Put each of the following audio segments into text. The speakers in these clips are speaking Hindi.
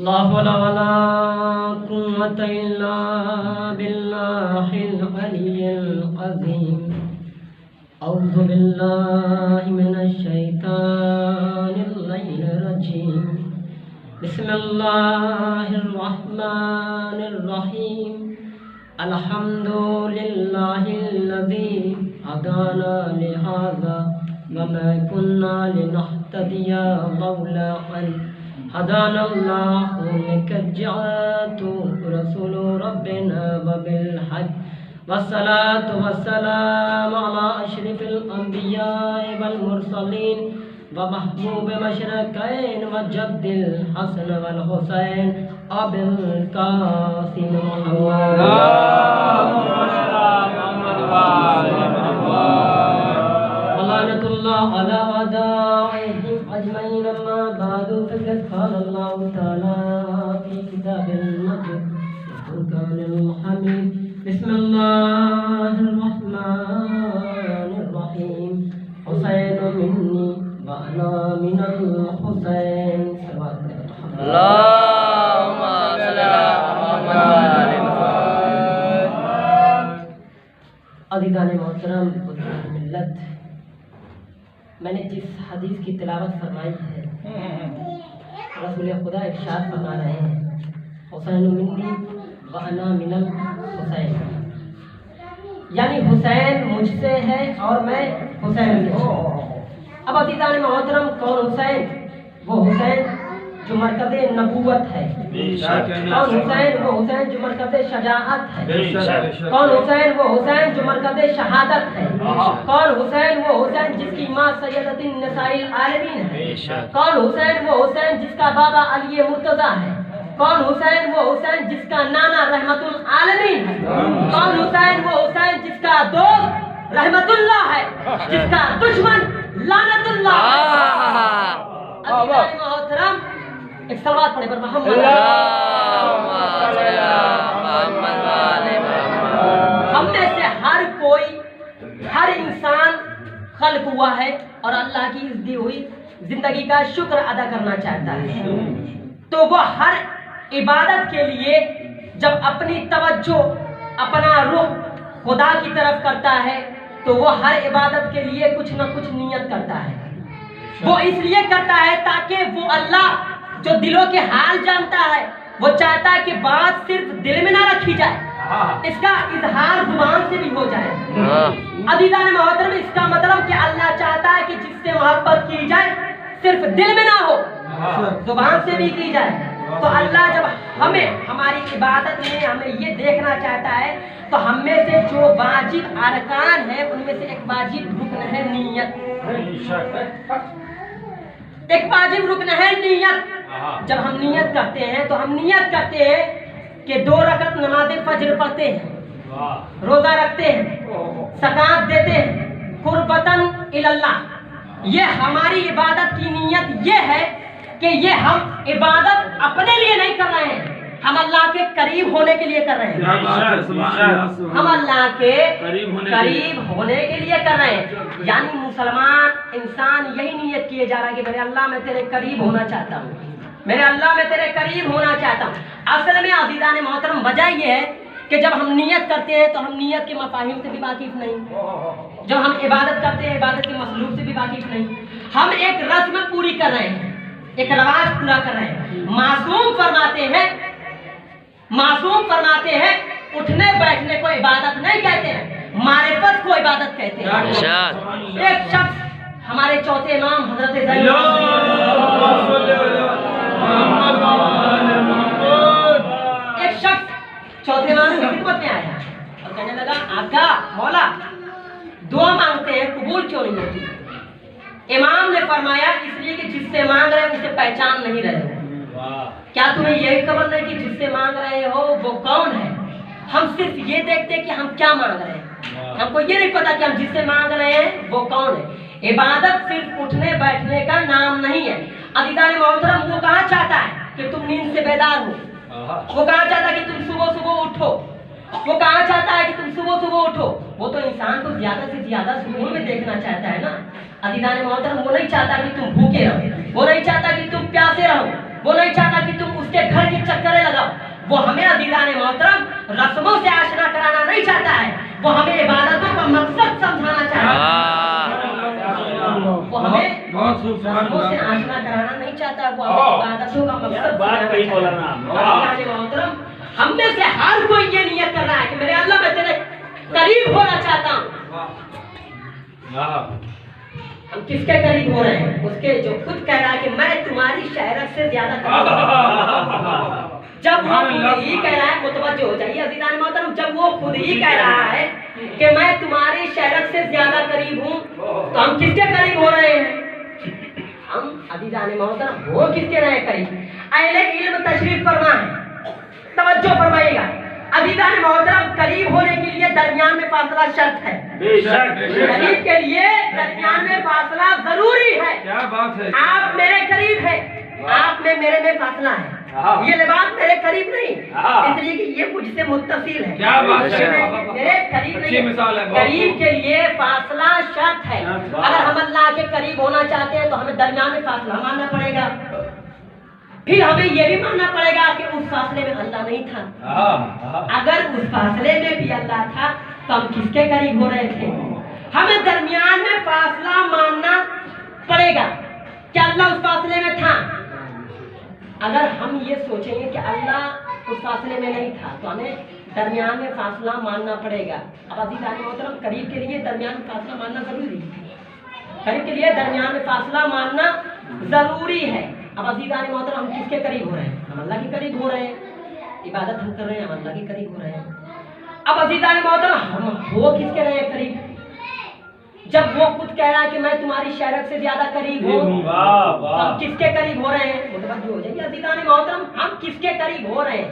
ला हौला वला कुव्वता इल्ला बिल्लाहिल अलिय्यिल अज़ीम। औज़ु बिल्लाहि मिनश शैतानिर रजीम। बिस्मिल्लाहिर रहमानिर रहीम। अल्हम्दुलिल्लाहिल्लज़ी हदाना लिहाज़ा वमा कुन्ना लिनहतदिया लौला अन हदानल्लाहु लक़द जाअतु रसूलु रब्बिना बिल हक़ वस्सलातु वस्सलामु अला अशरफिल अंबिया'i वल मुरसलीन व महबूब मशरक़ैन व जद्दिल हसन वल हुसैन अबिल कासिम मुहम्मद वलानतुल्लाह अला अदाइहिम अजमईन। अम्मा बादु फ़क़द क़ाल अल्लाहु तआला फ़ी किताबिल मजीद फ़ुरक़ानिल हमीद। बिस्मिल्लाहिर रहमानिर रहीम। हुसैन मिन्नी व अना मिनल हुसैन। अल्लाहुम्मा सल्लि अला मुहम्मद। अज़ीज़ान मोहतरम मिल्लत, मैंने जिस हदीस की तिलावत फरमाई है, रसूल खुदा इरशाद फरमा रहे हैं, हुसैन मिन्नी व अना मिनल हुसैन, यानी हुसैन मुझसे है और मैं हुसैन से हूँ। अब अज़ीज़ान मोहतरम, कौन हुसैन? वो हुसैन जो मरकज़े नबूवत है। कौन हुसैन? वो हुसैन जो मरकज़े शजाअत है। कौन हुसैन? वो हुसैन जो मरकज़े शहादत है। कौन हुसैन? वो हुसैन जिसकी माँ सैयदतिन निसाइल आलमीन है। कौन हुसैन? वो हुसैन जिसका बाबा अली मुर्तज़ा है। कौन हुसैन? वो हुसैन जिसका नाना रहमतुल आलमीन है। कौन हुसैन? वो हुसैन जिसका दोस्त रहमतुल्लाह है, जिसका दुश्मन लानतुल्लाह है। मोहतरम, एक सलावत पढ़े पर मोहम्मद। हम में से हर कोई, हर इंसान खल्क हुआ है और अल्लाह की इस दी हुई जिंदगी का शुक्र अदा करना चाहता है। तो वो हर इबादत के लिए जब अपनी तवज्जो, अपना रुख खुदा की तरफ करता है, तो वो हर इबादत के लिए कुछ न कुछ नियत करता है। वो इसलिए करता है ताकि वो अल्लाह जो दिलों के हाल जानता है, वो चाहता है कि बात सिर्फ दिल में ना रखी जाए, इसका इजहार जुबान से भी हो जाए। अज़ीज़ान मोहतरम, इसका मतलब कि अल्लाह चाहता है कि जिससे मोहब्बत की जाए सिर्फ दिल में ना हो, जुबान से भी की जाए। तो अल्लाह जब हमें हमारी इबादत में हमें ये देखना चाहता है, तो हम में से जो वाजिब अरकान है उनमें से एक वाजिब रुकन है नियत। एक वाजिब रुकन है नियत। जब हम नियत करते हैं तो हम नियत करते हैं कि 2 रकत नमाज़े फज्र पढ़ते हैं, रोजा रखते हैं, ज़कात देते हैं, कुर्बतन इलल्लाह। ये हमारी इबादत की नियत ये है कि ये हम इबादत अपने लिए नहीं कर रहे हैं, हम अल्लाह के करीब होने के लिए कर रहे हैं। हम अल्लाह के करीब होने के लिए कर रहे हैं। यानी मुसलमान इंसान यही नियत किए जा रहा है कि मेरे अल्लाह मैं तेरे करीब होना चाहता हूँ, मेरे अल्लाह मैं तेरे करीब होना चाहता हूँ। असल में अज़ीज़ान मोहतरम, वजह यह है कि जब हम नियत करते हैं तो हम नियत के मफाहिम से भी वाकिफ नहीं, जब हम इबादत करते हैं इबादत के मसलूब से भी वाकिफ नहीं। हम एक रस्म पूरी कर रहे हैं, एक रवाज पूरा कर रहे हैं। मासूम फरमाते हैं उठने बैठने को इबादत नहीं कहते हैं, मारिफत को इबादत कहते हैं। एक शख्स हमारे चौथे इमाम हजरत एक शख्स चौथे इमाम की खिदमत में आया और कहने लगा, आका मौला दुआ मांगते हैं, कबूल क्यों नहीं होती? इमाम ने फरमाया, इसलिए कि जिससे मांग रहे हो उसे पहचान नहीं रहे हो। क्या तुम्हें यही खबर नहीं कि जिससे मांग रहे हो वो कौन है? हम सिर्फ ये देखते हैं कि हम क्या मांग रहे हैं, हमको ये नहीं पता कि हम जिससे मांग रहे हैं वो कौन है। इबादत सिर्फ उठने बैठने का नाम नहीं है। अज़ीज़ान मोहतरम, वो कहाँ चाहता है कि तुम नींद से बेदार हो, वो कहाँ चाहता कि तुम सुबह सुबह उठो, वो कहाँ चाहता है कि तुम सुबह सुबह उठो। वो तो इंसान को ज्यादा से ज्यादा सुकून में देखना चाहता है ना। अज़ीज़ान मोहतरम, वो नहीं चाहता कि तुम भूखे रहो, वो नहीं चाहता कि तुम प्यासे रहो, वो नहीं चाहता कि तुम उसके घर के चक्करे लगाओ। वो हमें अज़ीज़ान मोहतरम रस्मों से आशना कराना नहीं चाहता है, वो हमें इबादतों का मकसद समझाना चाहता है। वो हमें रस्मों से आशना कराना नहीं चाहता, वो हमें इबादतों का मकसद अज़ीज़ान मोहतरम, हम में से हर कोई ये नियत कर रहा है कि मेरे अल्लाह मैं तेरे करीब होना चाहता हूँ। हम किसके करीब हो रहे हैं? उसके जो खुद कह रहा है कि मैं तुम्हारी शहरत से ज्यादा करीब हूं। जब वो खुद ही कह रहा है, मुतवज्जो हो जाइए अज़ीज़ान मोहतरम, जब वो खुद ही कह रहा है कि मैं तुम्हारी शहरत से ज्यादा करीब हूँ, तो हम किसके करीब हो रहे हैं? हम अज़ीज़ान मोहतरम हो किसके रहे करीब? अहले इल्म तशरीफ फरमा है, तवज्जो फरमाइएगा। अज़ीज़ान मोहतरम, करीब होने के लिए दरमियान में फासला शर्त है। करीब के लिए दरमियान में फासला जरूरी है। क्या बात है? आप मेरे करीब हैं, आप में मेरे में फासला है। ये लिबास मेरे करीब नहीं, इसलिए कि ये मुझसे मुत्तसिल है। क्या बात है? मेरे करीब नहीं, मिसाल है। करीब के लिए फासला शर्त है। अगर हम अल्लाह के करीब होना चाहते हैं तो हमें दरमियान में फासला मानना पड़ेगा। फिर हमें यह भी मानना पड़ेगा कि उस फासले में अल्लाह नहीं था। अगर उस फासले में भी अल्लाह था तो हम किसके करीब हो रहे थे? हमें दरमियान में फासला मानना पड़ेगा कि अल्लाह उस फासले में था। अगर हम ये सोचेंगे कि अल्लाह उस फासले में नहीं था तो हमें दरमियान में फासला मानना पड़ेगा। अब अज़ीज़ान मोहतरम, करीब के लिए दरमियान में फासला मानना जरूरी है। करीब के लिए दरमियान में फासला मानना जरूरी है। अब अज़ीज़ान मोहतरम, हम किसके करीब हो रहे हैं? हम अल्लाह के करीब हो रहे हैं। इबादत हम कर रहे हैं, हम अल्लाह के करीब हो रहे हैं। अब अज़ीज़ान मोहतरम, हम हो किसके रहे हैं करीब? जब वो खुद कह रहा है कि मैं तुम्हारी शहरत से ज्यादा करीब हूँ, तो हम किसके करीब हो रहे हैं? मुतवज्जो हो जाइए अज़ीज़ान मोहतरम, हम किसके करीब हो रहे हैं?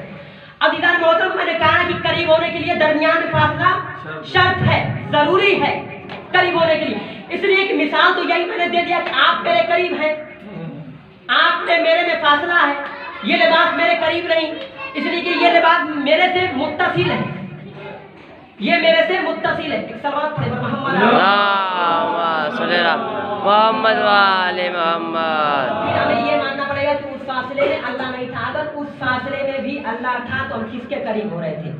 अज़ीज़ान मोहतरम, मैंने कहा है कि करीब होने के लिए दरमियान में फासला शर्त है, जरूरी है करीब होने के लिए। इसलिए कि मिसाल तो यही मैंने दे दिया कि आप मेरे करीब हैं, आप में मेरे में फासला है। ये लिबास मेरे करीब नहीं, इसलिए कि ये लिबास मेरे से मुत्तसिल है, ये मेरे से मुत्तसिल है। एक सलवात पढ़े मोहम्मद वाले मोहम्मद। हमें ये मानना पड़ेगा कि उस फासले में अल्लाह नहीं था। अगर उस फासले में भी अल्लाह था तो हम किसके करीब हो रहे थे?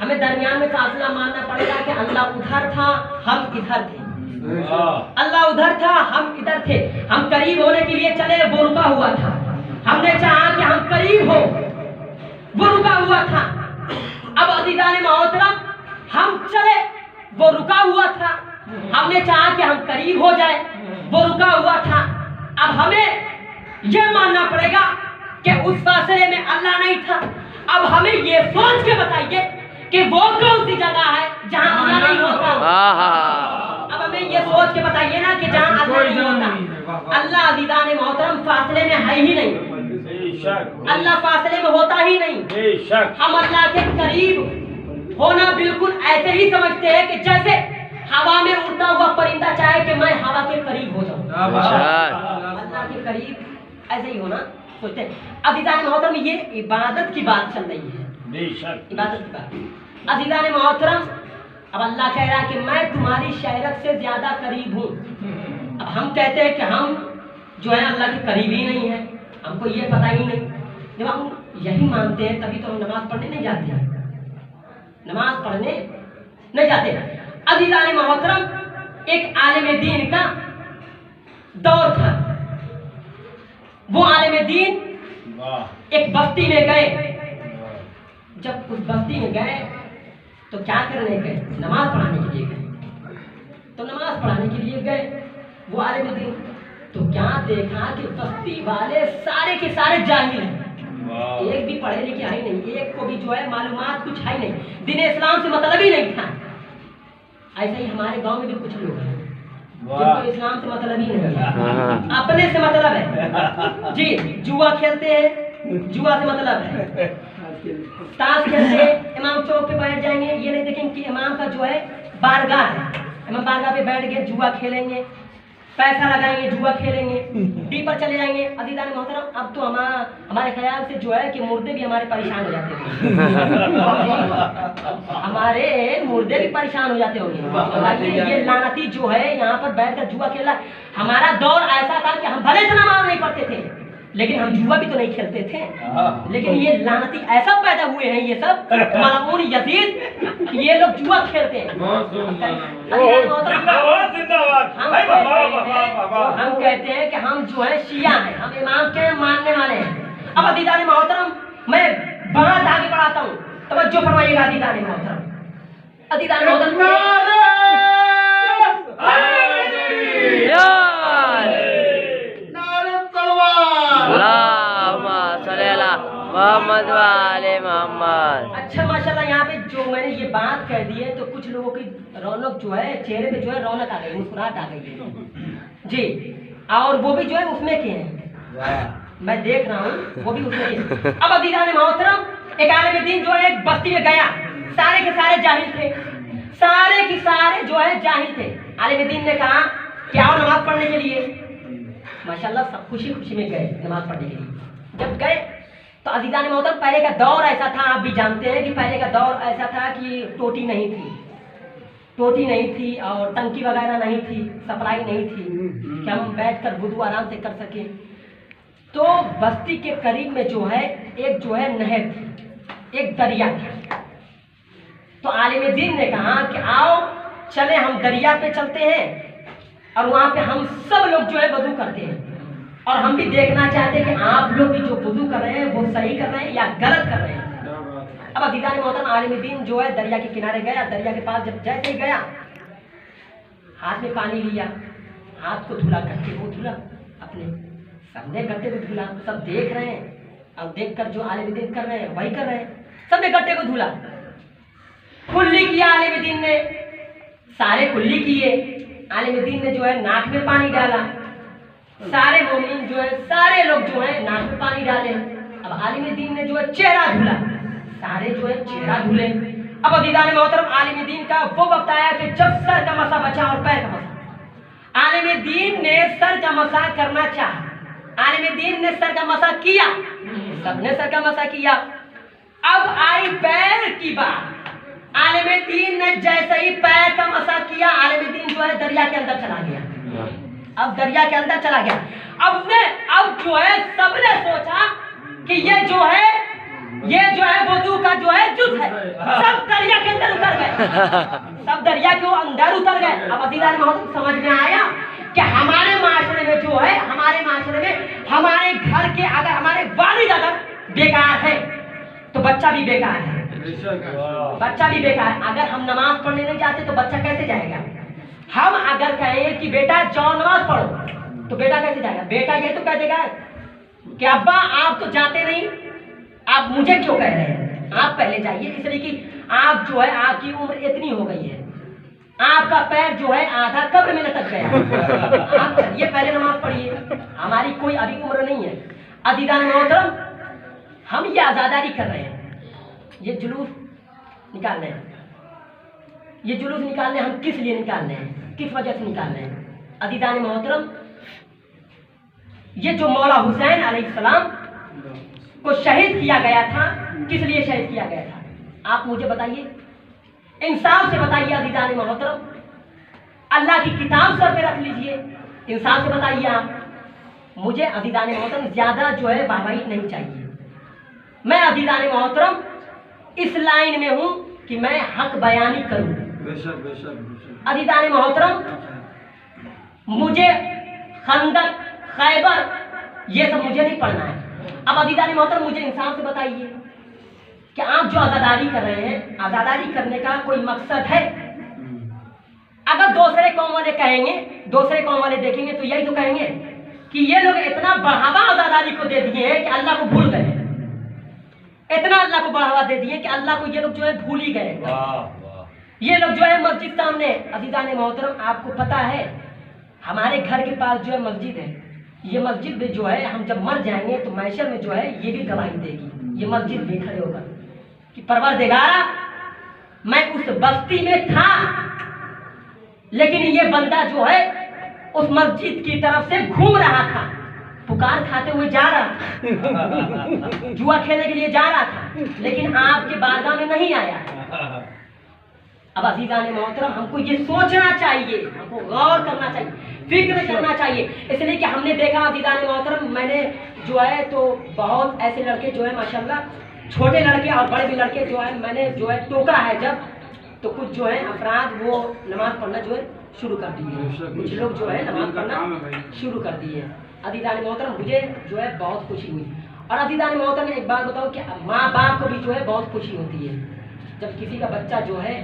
हमें दरमियान में फासला मानना पड़ेगा कि अल्लाह उधर था, हम इधर थे। अल्लाह उधर था, हम इधर थे। हम करीब होने के लिए चले, वो रुका हुआ था। हमने चाहा कि हम करीब हो, वो रुका हुआ था। अब अज़ीज़ान मोहतरम, हम चले, वो रुका हुआ था। हमने चाहा कि हम करीब हो जाए, वो रुका हुआ था। अब हमें यह मानना पड़ेगा कि उस फासले में अल्लाह नहीं था। अब हमें ये सोच के बताइए कि वो कौन सी जगह है जहाँ अल्लाह नहीं होता? अब हमें ये सोच के बताइए ना कि जहाँ अल्लाह नहीं होता। अल्लाह अज़ीज़ान मोहतरम फासले में है ही नहीं, अल्लाह फासले में होता ही नहीं। हम अल्लाह के करीब होना बिल्कुल ऐसे ही समझते हैं कि जैसे हवा में उड़ता हुआ परिंदा चाहे कि मैं हवा के करीब हो जाऊं। अल्लाह के करीब ऐसे ही होना सोचते हैं। अज़ीज़ान मोहतरम, ये इबादत की बात चल रही है, इबादत की बात। अज़ीज़ान मोहतरम, अब अल्लाह कह रहा है कि मैं तुम्हारी शहरत से ज्यादा करीब हूँ। अब हम कहते हैं कि हम जो है अल्लाह के करीब ही नहीं है, हमको ये पता ही नहीं। जब हम यही मानते हैं तभी तो हम नमाज पढ़ने नहीं जाते हैं, नमाज पढ़ने नहीं जाते। अज़ीज़ान मोहतरम, एक आलिम दीन का दौर था। वो आलिम दीन एक बस्ती में गए। जब उस बस्ती में गए तो क्या करने गए? नमाज पढ़ाने के लिए गए। तो नमाज पढ़ाने के लिए गए वो आलिम दीन, तो क्या देखा कि बस्ती वाले सारे के सारे जाहिल हैं, एक भी पढ़े लिखे है नहीं, एक को भी जो है मालूमात कुछ है नहीं, दीन इस्लाम से मतलब ही नहीं था। ऐसे ही हमारे गांव में भी कुछ लोग हैं जिनको इस्लाम से मतलब ही नहीं है, अपने से मतलब है जी। जुआ खेलते हैं, जुआ से मतलब है। ताश खेलते हैं, इमाम चौक पे बैठ जाएंगे, ये नहीं देखेंगे कि इमाम का जो है बारगाह है, इमाम बारगाह पे बैठ गए जुआ खेलेंगे। पैसा लगाएंगे, जुआ खेलेंगे, डी पर चले जाएंगे। अजीज़ान मोहतरम, अब तो हमारे ख्याल से जो है कि मुर्दे भी हमारे परेशान हो जाते होंगे। हमारे मुर्दे भी परेशान हो जाते होंगे। ये लानती जो है यहाँ पर बैठकर जुआ खेला। हमारा दौर ऐसा था कि हम भले से नमाज नहीं पढ़ते थे, लेकिन हम जुआ भी तो नहीं खेलते थे। लेकिन ये लानती ऐसा पैदा हुए हैं, ये सब मामून यजीद, ये लोग जुआ खेलते हैं। हम कहते हैं कि हम जो है शिया हैं, हम इमाम के मानने वाले हैं। अब अजीज़ान मोहतरम, मैं बात आगे बढ़ाता हूँ, तवज्जो फरमाइएगा अजीज़ान मोहतरम। अजीज़ान मोहतरम, मोहम्मद वाले मोहम्मद। अच्छा माशाल्लाह, यहाँ पे जो मैंने ये बात कह दी है तो कुछ लोगों की रौनक जो है, चेहरे पे जो है रौनक आ गई, मुस्कुराहट आ गई है जी। और वो भी जो है उसमें के हैं, मैं देख रहा हूँ, वो भी उसमें के। अब अजीज़ान मोहतरम, एक आलिम दीन जो है एक बस्ती में गया, सारे के सारे जाहिल थे, सारे के सारे जो है जाहिल थे। आलिम दीन ने कहा कि आओ नमाज पढ़ने के लिए। माशाल्लाह सब खुशी खुशी में गए नमाज पढ़ने के लिए। जब गए तो अजीज़ान मोहतरम, पहले का दौर ऐसा था, आप भी जानते हैं कि पहले का दौर ऐसा था कि टोटी नहीं थी और टंकी वगैरह नहीं थी, सप्लाई नहीं थी कि हम बैठकर वुदू आराम से कर सके। तो बस्ती के करीब में जो है एक जो है नहर थी, एक दरिया था। तो आलिम दीन ने कहा कि आओ चले हम दरिया पे चलते हैं और वहाँ पे हम सब लोग जो है वुदू करते हैं, और हम भी देखना चाहते हैं कि आप लोग भी जो वुदू कर रहे हैं वो सही कर रहे हैं या गलत कर रहे हैं। अब अजीज़ान मोहतरम, आलिम दीन जो है दरिया के किनारे गया, दरिया के पास जब जैसे ही गया, हाथ में पानी लिया, हाथ को धुला, गट्टे को धुला, अपने सबने गट्टे को धुला, सब देख रहे हैं और देखकर जो आलिम दीन कर रहे हैं वही कर रहे हैं, सबने गट्टे को धुला। कुल्ली किया आलिम दीन ने, सारे कुल्ली किए। आलिम दीन ने जो है नाक में पानी डाला, सारे मोमिन जो है, सारे लोग जो है नाक में पानी डाले। अब आलिम दीन ने जो है चेहरा धुला, सारे जो है चेहरा धुले। अब अजीज़ान मोहतरम, आलिम दीन का वो वक्त आया कि जब सर का मसा बचा और पैर का मसा। आलिम दीन ने सर का मसा करना चाहा, आलिम दीन ने सर का मसा किया, सबने सर का मसा किया। अब आई पैर की बात, आलिम दीन ने जैसे ही पैर का मसा किया, आलिम दीन जो है दरिया के अंदर चला गया। अब दरिया के अंदर चला गया। अब जो है सबने सोचा कि ये जो है वुदू का जो है जुज है, सब दरिया के अंदर उतर गए, सब दरिया के अंदर उतर गए। अब अजीज़ान मोहतरम, समझ में आया कि हमारे माशरे में जो है, हमारे माशरे में हमारे घर के अगर हमारे वालिद अगर बेकार है तो बच्चा भी बेकार है, बच्चा भी बेकार है। अगर हम नमाज पढ़ने नहीं जाते तो बच्चा कैसे जाएगा? हम अगर कहें कि बेटा जाओ नमाज पढ़ो तो बेटा कैसे जाएगा? बेटा ये तो कह देगा कि अब्बा आप तो जाते नहीं, आप मुझे क्यों कह रहे हैं, आप पहले जाइए, इसलिए कि आप जो है आपकी उम्र इतनी हो गई है, आपका पैर जो है आधा कब्र में लटक गया, आप चलिए पहले नमाज पढ़िए, हमारी कोई अभी उम्र नहीं है। अजीज़ान मोहतरम, हम ये आज़ादारी कर रहे हैं, ये जुलूस निकाल रहे हैं, ये जुलूस निकाल रहे हैं, हम किस लिए निकाल रहे हैं, किस वजह से निकाल रहे हैं? अजीज़ान मोहतरम, ये जो मौला हुसैन अलैहिस्सलाम को शहीद किया गया था, किस लिए शहीद किया गया था? आप मुझे बताइए, इंसाफ से बताइए अजीज़ान मोहतरम, अल्लाह की किताब सर पे रख लीजिए, इंसाफ से बताइए आप मुझे। अजीज़ान मोहतरम, ज़्यादा जो है वाहवाही नहीं चाहिए। मैं अजीज़ान मोहतरम इस लाइन में हूँ कि मैं हक बयानी करूँ। अजीज़ान मोहतरम, मुझे खंदक, खैबर ये सब मुझे नहीं पढ़ना है। अब अजीज़ान मोहतरम, मुझे इंसाफ से बताइए कि आप जो आज़ादारी कर रहे हैं, आज़ादारी करने का कोई मकसद है? अगर दूसरे कौम वाले कहेंगे, दूसरे कौम वाले देखेंगे तो यही तो कहेंगे कि ये लोग इतना बढ़ावा आज़ादारी को दे दिए हैं कि अल्लाह को भूल गए, इतना अल्लाह को बढ़ावा दे दिए कि अल्लाह को ये लोग जो है भूल ही गए। ये लोग जो है मस्जिद सामने, अजीज़ान मोहतरम आपको पता है हमारे घर के पास जो है मस्जिद है, ये मस्जिद में जो है हम जब मर जाएंगे तो महशर में जो है ये भी गवाही देगी, ये मस्जिद भी खड़े होकर कि परवरदिगारा मैं उस बस्ती में था, लेकिन ये बंदा जो है उस मस्जिद की तरफ से घूम रहा था, पुकार खाते हुए जा रहा था, जुआ खेलने के लिए जा रहा था, लेकिन आपके बारगाह में नहीं आया। अब अज़ीज़ान मोहतरम, हमको ये सोचना चाहिए, हमको गौर करना चाहिए, फिक्र करना चाहिए, इसलिए कि हमने देखा अज़ीज़ान मोहतरम, मैंने जो है तो बहुत ऐसे लड़के जो है माशाल्लाह, छोटे लड़के और बड़े भी लड़के जो है मैंने जो है टोका है जब, तो कुछ जो है अफराद वो नमाज पढ़ना जो है शुरू कर दिए, कुछ लोग जो है नमाज पढ़ना शुरू कर दिए। अज़ीज़ान मोहतरम, मुझे जो है बहुत खुशी हुई। और अज़ीज़ान मोहतरम, एक बात बताऊँ कि माँ बाप को भी जो है बहुत खुशी होती है जब किसी का बच्चा जो है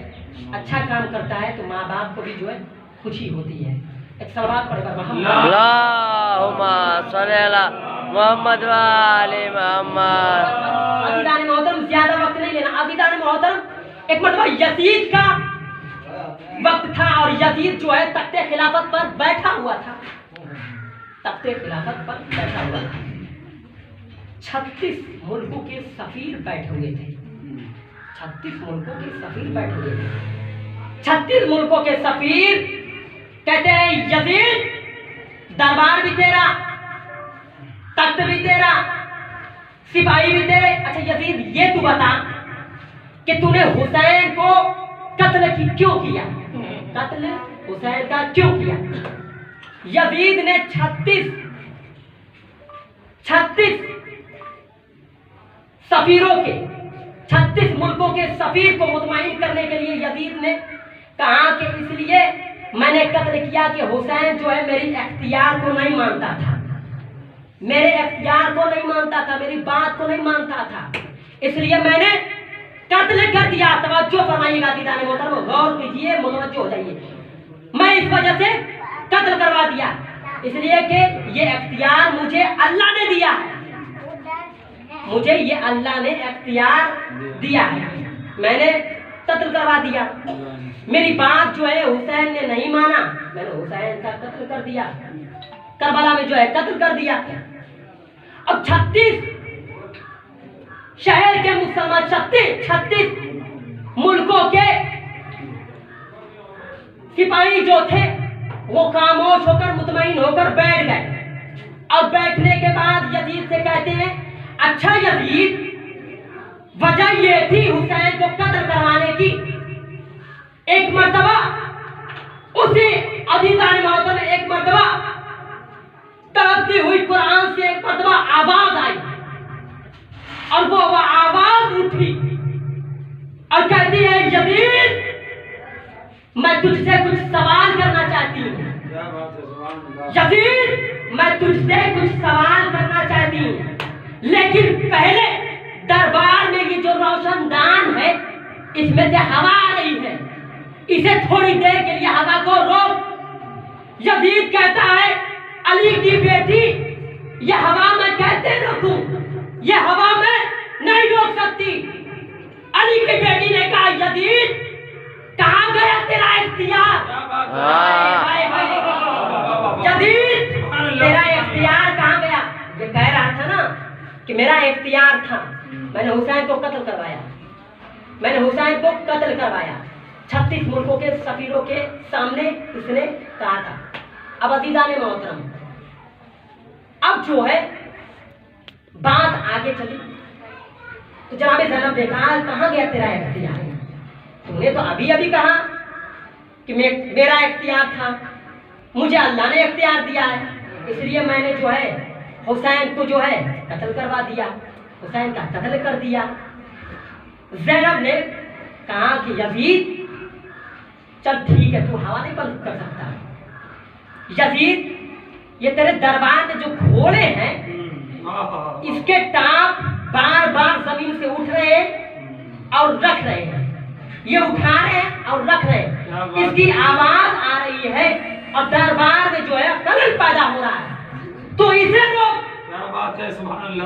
अच्छा काम करता है, तो माँ बाप को भी जो है खुशी होती है। एक सलवात पढ़कर अल्लाहुम्मा सल्ली अला मुहम्मद व आले मुहम्मद। अज़ीज़ान मोहतरम, ज्यादा वक्त नहीं लेना। अज़ीज़ान मोहतरम, एक मरतबा यजीद का वक्त था और यजीद जो है तख्ते खिलाफत पर बैठा हुआ था, तख्ते खिलाफत पर बैठा हुआ था। 36 मुल्कों के सफीर बैठे हुए थे, 36 मुल्कों के सफीर बैठे हुए थे। 36 मुल्कों के सफीर कहते हैं, यजीद दरबार भी तेरा, तख्त भी तेरा, सिपाही भी तेरे। अच्छा यजीद, ये तू बता कि तूने हुसैन को कत्ल क्यों किया, कत्ल हुसैन का क्यों किया? यजीद ने 36 सफीरों के, 36 मुल्कों के सफीर को मुतमईन करने के लिए यजीद ने कहा कि इसलिए मैंने कत्ल किया कि हुसैन जो है मेरी इख्तियार को नहीं मानता था, मेरे इख्तियार को नहीं मानता था, मेरी बात को नहीं मानता था, इसलिए मैंने कत्ल कर दिया। तवज्जो फरमाइएगा अज़ीज़ान मोहतरम, गौर कीजिए, मुतवज्जो हो जाइए। मैं इस वजह से कत्ल करवा दिया इसलिए कि ये इख्तियार मुझे अल्लाह ने दिया है, मुझे ये अल्लाह ने इख्तियार दिया है, मैंने कत्ल करवा दिया। मेरी बात जो है हुसैन ने नहीं माना, मैंने हुसैन का कत्ल कर दिया, करबला में जो है कत्ल कर दिया। अब 36 शहर के मुसलमान, 36 मुल्कों के सिपाही जो थे वो खामोश होकर मुतमईन होकर बैठ गए। और बैठने के बाद यजीद से कहते हैं, अच्छा यजीद, वजह ये थी हुसैन को कत्ल करवाने की। एक मर्तबा उसी अज़ीज़ान मोहतरम, एक मर्तबा तड़पती हुई कुरान से एक मर्तबा आवाज आई और वो आवाज उठी और कहती है, यजीद, मैं तुझसे कुछ सवाल करना चाहती हूँ, यजीद, मैं तुझसे कुछ सवाल करना चाहती हूँ, लेकिन पहले दरबार में ये जो रोशनदान है इसमें से हवा आ रही है, इसे थोड़ी देर के लिए हवा को रोक। यजीद कहता है, अली की बेटी, ये हवा मैं कैसे रोकूं, ये हवा मैं नहीं रोक सकती। अली की बेटी ने कहा, यजीद, कहाँ गया तेरा इख्तियार? यजीद, तेरा इख्तियार कहाँ गया? ये कह रहा था ना कि मेरा इख्तियार था, मैंने हुसैन को कत्ल करवाया, मैंने हुसैन को कत्ल करवाया। 36 मुल्कों के सफीरों के सामने इसने कहा था। अब अज़ीज़ान मोहतरम, अब जो है बात आगे चली तो जनाब ज़ैनब ने कहा, कहाँ गया तेरा इख्तियार? तूने तो अभी अभी कहा कि मेरा इख्तियार था, मुझे अल्लाह ने इख्तियार दिया है, इसलिए मैंने जो है हुसैन को जो है कत्ल करवा दिया, हुसैन का कत्ल कर दिया। ज़ैनब ने कहा कि यजीद, चल ठीक है, तू हवा नहीं बंद कर सकता। यजीद, ये तेरे दरबार में जो घोड़े हैं इसके टाप बार बार जमीन से उठ रहे हैं और रख रहे हैं, ये उठा रहे हैं और रख रहे हैं, इसकी आवाज आ रही है और दरबार में जो है खलल पैदा हो रहा है, तो इसे रोक। क्या बात है, सुभान अल्लाह।